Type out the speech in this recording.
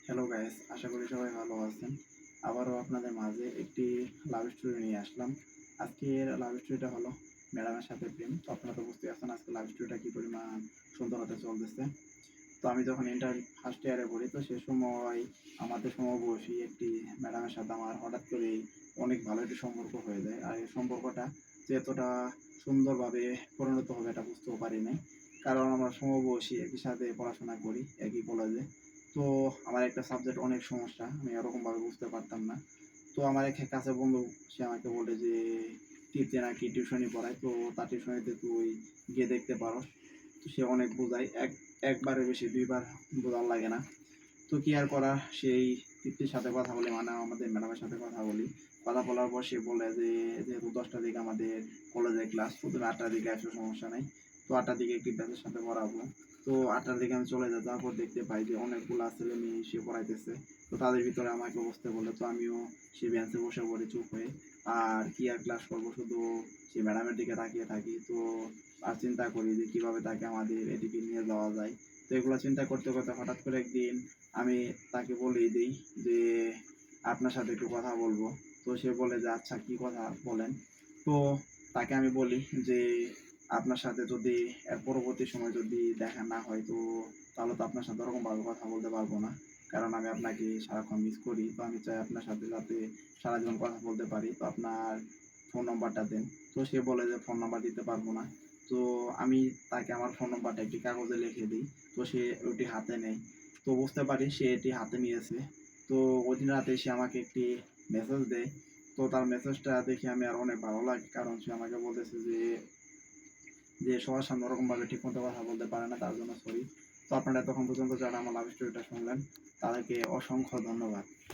Hello guys, আশা করি সবাই ভালো আছেন। আবারও আপনাদের মাঝে একটি লাভ স্টোরি নিয়ে আসলাম। আজকের লাভ স্টোরিটা হলো ম্যাডামের সাথে প্রেম। তো আপনারা তো বুঝতেই পারছেন আজকে লাভ স্টোরিটা কি পরিমাণ সুন্দর হতে চলতেছে। তো আমি যখন ইন্টার ফার্স্ট ইয়ারে পড়ি, তো সে সময় আমাদের সমবয়সী একটি ম্যাডামের সাথে আমার হঠাৎ করেই অনেক ভালো একটি সম্পর্ক হয়ে যায়। আর এই সম্পর্কটা যে এতটা সুন্দরভাবে পরিণত হবে এটা বুঝতেও পারি নাই। কারণ আমরা সমবয়সী, একই সাথে পড়াশোনা করি একই কলেজে। তো আমার একটা সাবজেক্ট অনেক সমস্যা, আমি এরকমভাবে বুঝতে পারতাম না। তো আমার এক কাছের বন্ধু, সে আমাকে বলে যে টিপতে নাকি টিউশনি পড়ায়, তো তার টিউশনিতে তুই গিয়ে দেখতে পারস। তো সে অনেক বোঝায়, একবারের বেশি দুইবার বোঝার লাগে না। তো কি আর করা, সেই তৃপ্তির সাথে কথা বলি, মানে আমাদের ম্যাডামের সাথে কথা বলি। কথা বলার পর সে বলে যে যেহেতু 10টার দিকে আমাদের কলেজের ক্লাস, তো তুমি 8টার দিকে আসো, সমস্যা নাই। তো 8টার দিকে একটি ব্যাচের সাথে পড়াবো। তো 8টার দিকে আমি চলে যাই, তারপর দেখতে পাই যে অনেকগুলা ছেলে মেয়ে সে পড়াইতেছে। তো তাদের ভিতরে আমাকে বসতে বলে, তো আমিও সেই বেঞ্চে বসে পড়ি চুপ হয়ে। আর কি আর ক্লাস করবো, শুধু সেই ম্যাডামের দিকে তাকিয়ে থাকি। তো আর চিন্তা করি যে কিভাবে তাকে আমাদের এদিকে নিয়ে যাওয়া যায়। তো এগুলো চিন্তা করতে করতে হঠাৎ করে একদিন আমি তাকে বলেই দিই যে আপনার সাথে একটু কথা বলবো। তো সে বলে যে আচ্ছা, কি কথা বলেন। তো তাকে আমি বলি যে আপনার সাথে যদি এর পরবর্তী সময় যদি দেখা না হয়, তো তাহলে তো আপনার সাথে ওরকমভাবে কথা বলতে পারবো না। কারণ আমি আপনাকে সারাক্ষণ মিস করি। তো আমি চাই আপনার সাথে যাতে সারা জীবন কথা বলতে পারি। তো আপনার ফোন নম্বরটা দেন। তো সে বলে যে ফোন নাম্বার দিতে পারবো না। তো আমি তাকে আমার ফোন নম্বরটা একটি কাগজে লিখে দিই। তো সে ওটি হাতে নেয়। তো বুঝতে পারি সে এটি হাতে নিয়েছে। তো ওইদিন রাতে সে আমাকে একটি মেসেজ দেয়। তো তার মেসেজটা দেখে আমি আর অনেক ভালো লাগে, কারণ সে আমাকে বলতেছে যে সবার সামনে ওরকমভাবে ঠিকমতো কথা বলতে পারে না, তার জন্য সরি। তো আপনারা এতক্ষণ পর্যন্ত যারা আমার লাভ স্টোরিটা শুনলেন, তাদেরকে অসংখ্য ধন্যবাদ।